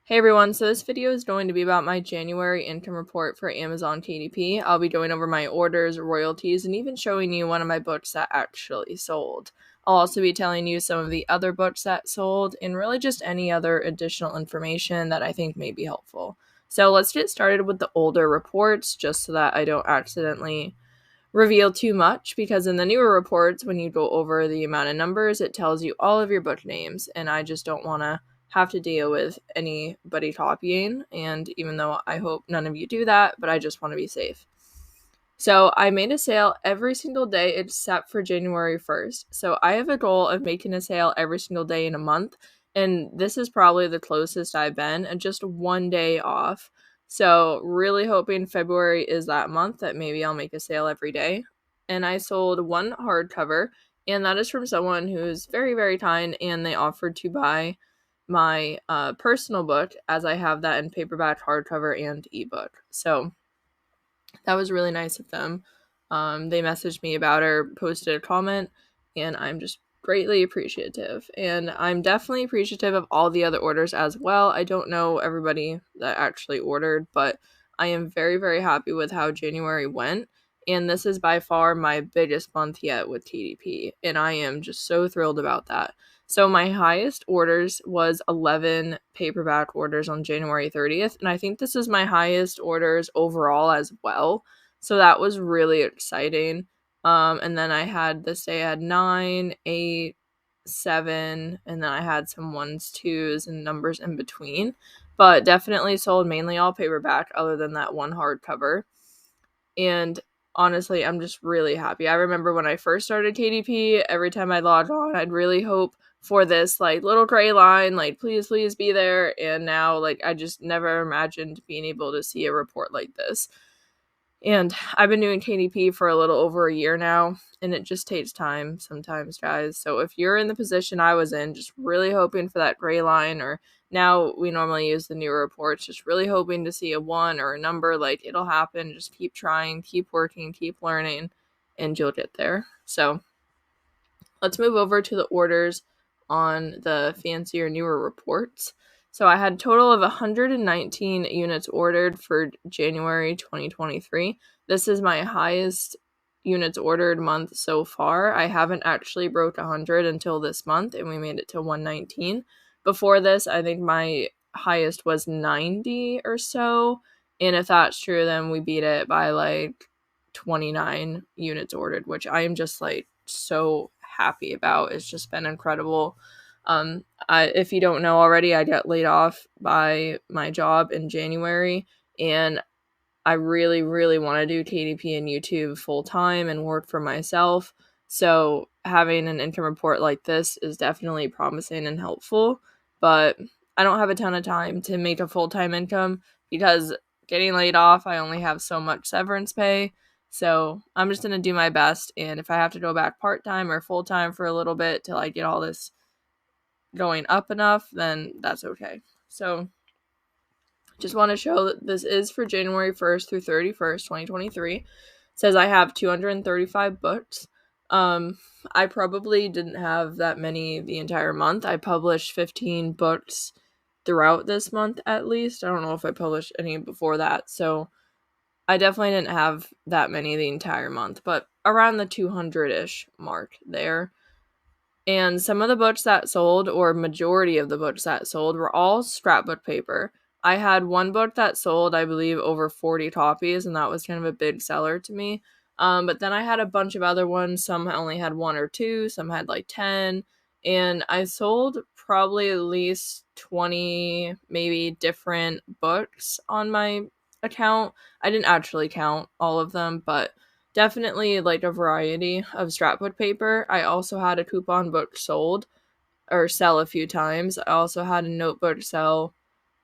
Hey everyone, so this video is going to be about my January income report for Amazon KDP. I'll be going over my orders, royalties, and even showing you one of my books that actually sold. I'll also be telling you some of the other books that sold and really just any other additional information that I think may be helpful. So let's get started with the older reports just so that I don't accidentally reveal too much, because in the newer reports, when you go over the amount of numbers, it tells you all of your book names, and I just don't want to have to deal with anybody copying, and even though I hope none of you do that, but I just want to be safe. So I made a sale every single day except for January 1st. So I have a goal of making a sale every single day in a month, and this is probably the closest I've been, and just one day off. So really hoping February is that month that maybe I'll make a sale every day. And I sold one hardcover, and that is from someone who's very, very kind, and they offered to buy my personal book, as I have that in paperback, hardcover, and ebook. So that was really nice of them. They messaged me about her, posted a comment, and I'm just greatly appreciative. And I'm definitely appreciative of all the other orders as well. I don't know everybody that actually ordered, but I am very, very happy with how January went. And this is by far my biggest month yet with TDP, and I am just so thrilled about that. So my highest orders was 11 paperback orders on January 30th, and I think this is my highest orders overall as well. So that was really exciting. And then I had this day I had 9, 8, 7, and then I had some ones, twos, and numbers in between. But definitely sold mainly all paperback other than that one hardcover. And honestly, I'm just really happy. I remember when I first started KDP, every time I logged on, I'd really hope for this like little gray line, like please be there. And now like I just never imagined being able to see a report like this. And I've been doing KDP for a little over a year now, and it just takes time sometimes, guys. So if you're in the position I was in, just really hoping for that gray line, or now we normally use the newer reports, just really hoping to see a 1 or a number, like it'll happen. Just keep trying, keep working, keep learning, and you'll get there. So let's move over to the orders on the fancier, newer reports. So I had a total of 119 units ordered for January 2023. This is my highest units ordered month so far. I haven't actually broke 100 until this month, and we made it to 119. Before this, I think my highest was 90 or so. And if that's true, then we beat it by like 29 units ordered, which I am just like so happy about. It's just been incredible. If you don't know already, I got laid off by my job in January, and I really, really want to do KDP and YouTube full time and work for myself. So having an income report like this is definitely promising and helpful, but I don't have a ton of time to make a full-time income because getting laid off, I only have so much severance pay. So I'm just going to do my best, and if I have to go back part-time or full-time for a little bit till I get all this going up enough, then that's okay. So just want to show that this is for January 1st through 31st, 2023. It says I have 235 books. I probably didn't have that many the entire month. I published 15 books throughout this month at least. I don't know if I published any before that. So I definitely didn't have that many the entire month, but around the 200-ish mark there. And some of the books that sold, or majority of the books that sold, were all scrapbook paper. I had one book that sold, I believe, over 40 copies, and that was kind of a big seller to me. But then I had a bunch of other ones. Some only had 1 or 2, some had like 10. And I sold probably at least 20, maybe different books on my account. I didn't actually count all of them, but definitely like a variety of scrapbook paper. I also had a coupon book sold or sell a few times. I also had a notebook sell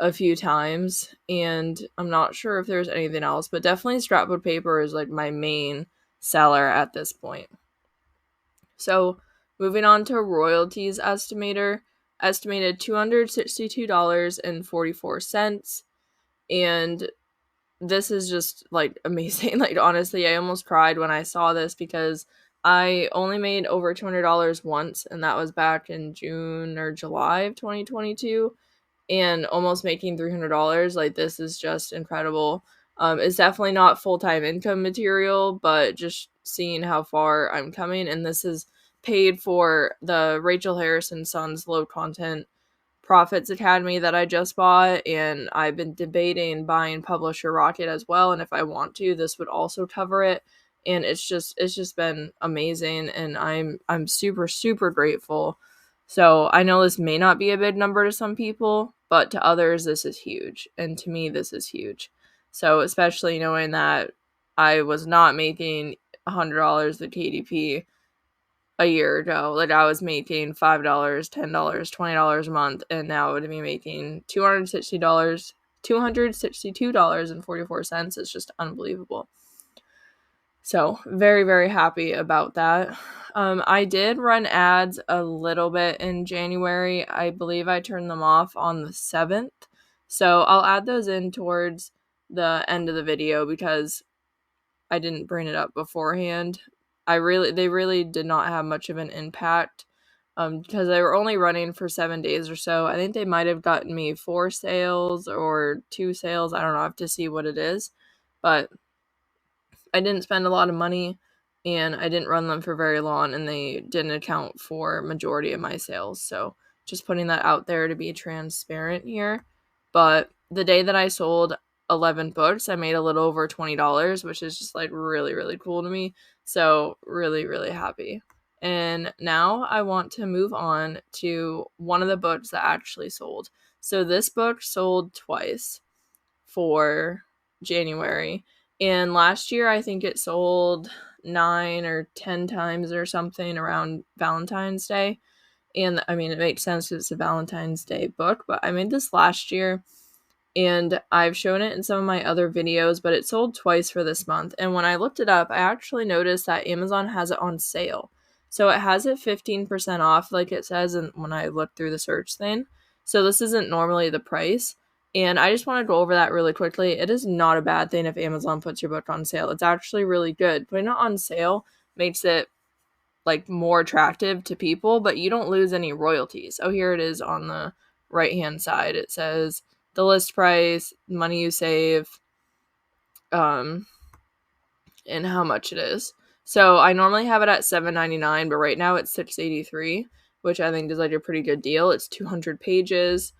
a few times, and I'm not sure if there's anything else, but definitely scrapbook paper is like my main seller at this point. So moving on to royalties estimated $262.44, and this is just like amazing. Like honestly, I almost cried when I saw this because I only made over $200 once, and that was back in June or July of 2022. and almost making $300. Like, this is just incredible. It's definitely not full-time income material, but just seeing how far I'm coming, and this is paid for the Rachel Harrison Sons low content Profits Academy that I just bought, and I've been debating buying Publisher Rocket as well, and if I want to, this would also cover it. And it's just been amazing, and I'm super super grateful. So I know this may not be a big number to some people, but to others this is huge, and to me this is huge. So especially knowing that I was not making $100 with KDP a year ago. Like, I was making $5, $10, $20 a month, and now I would be making $262.44. It's just unbelievable. So very, very happy about that. I did run ads a little bit in January. I believe I turned them off on the 7th. So I'll add those in towards the end of the video because I didn't bring it up beforehand. They really did not have much of an impact, because they were only running for 7 days or so. I think they might have gotten me 4 sales or 2 sales. I don't know. I have to see what it is, but I didn't spend a lot of money, and I didn't run them for very long, and they didn't account for majority of my sales. So just putting that out there to be transparent here. But the day that I sold 11 books, I made a little over $20, which is just like really, really cool to me. So really, really happy. And now I want to move on to one of the books that actually sold. So this book sold twice for January. And last year, I think it sold 9 or 10 times or something around Valentine's Day. And I mean, it makes sense because it's a Valentine's Day book, but I made this last year, and I've shown it in some of my other videos, but it sold twice for this month. And when I looked it up, I actually noticed that Amazon has it on sale. So it has it 15% off, like it says when I looked through the search thing. So this isn't normally the price. And I just want to go over that really quickly. It is not a bad thing if Amazon puts your book on sale. It's actually really good. Putting it on sale makes it like more attractive to people, but you don't lose any royalties. Oh, here it is on the right hand side. It says the list price, money you save, and how much it is. So I normally have it at $7.99, but right now it's $6.83, which I think is like a pretty good deal. It's 200 pages,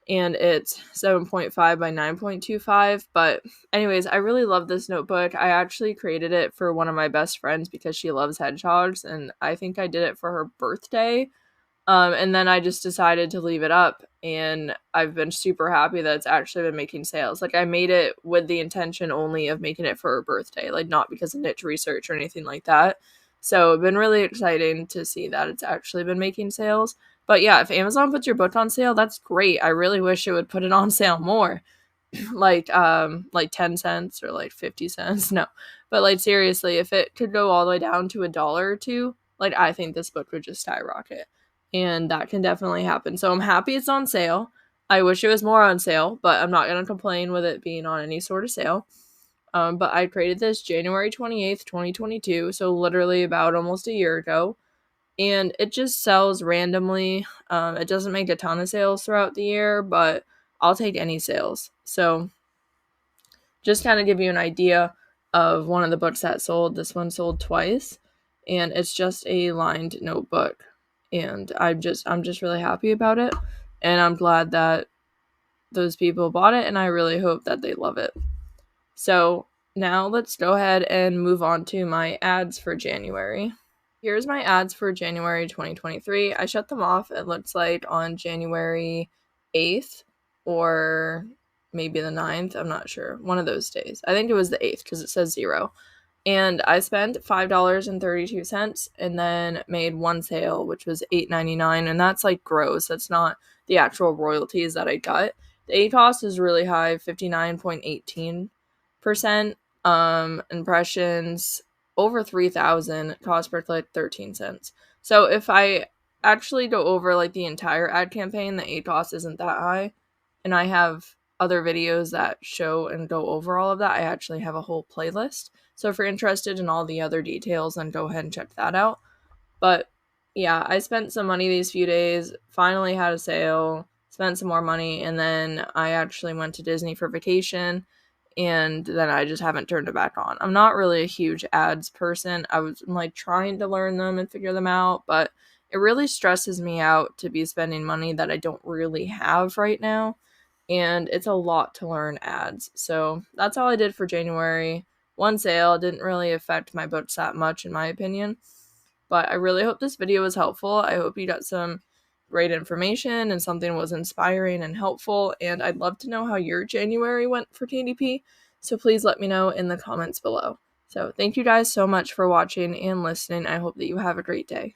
and it's 7.5 by 9.25. But anyways, I really love this notebook. I actually created it for one of my best friends because she loves hedgehogs, and I think I did it for her birthday. And then I just decided to leave it up, and I've been super happy that it's actually been making sales. Like, I made it with the intention only of making it for her birthday, like not because of niche research or anything like that. So it's been really exciting to see that it's actually been making sales. But yeah, if Amazon puts your book on sale, that's great. I really wish it would put it on sale more. Like 10 cents or like 50 cents. No. But like seriously, if it could go all the way down to $1 or $2, like I think this book would just skyrocket. And that can definitely happen. So I'm happy it's on sale. I wish it was more on sale, but I'm not going to complain with it being on any sort of sale. But I created this January 28th, 2022, so literally about almost a year ago. And it just sells randomly. It doesn't make a ton of sales throughout the year, but I'll take any sales. So just kind of give you an idea of one of the books that sold. This one sold twice, and it's just a lined notebook. And I'm just really happy about it, and I'm glad that those people bought it, and I really hope that they love it. So now let's go ahead and move on to my ads for January. Here's my ads for January 2023. I shut them off, it looks like, on January 8th or maybe the 9th. I'm not sure. One of those days. I think it was the 8th because it says 0. And I spent $5.32 and then made one sale, which was $8.99. And that's like gross. That's not the actual royalties that I got. The ACoS is really high, 59.18%. Impressions over 3,000, cost per click 13 cents. So if I actually go over like the entire ad campaign, the ACoS isn't that high. And I have other videos that show and go over all of that. I actually have a whole playlist. So if you're interested in all the other details, then go ahead and check that out. But yeah, I spent some money these few days, finally had a sale, spent some more money, and then I actually went to Disney for vacation, and then I just haven't turned it back on. I'm not really a huge ads person. I was like trying to learn them and figure them out, but it really stresses me out to be spending money that I don't really have right now, and it's a lot to learn ads. So that's all I did for January. One sale didn't really affect my books that much, in my opinion, but I really hope this video was helpful. I hope you got some great information and something was inspiring and helpful, and I'd love to know how your January went for TDP, so please let me know in the comments below. So thank you guys so much for watching and listening. I hope that you have a great day.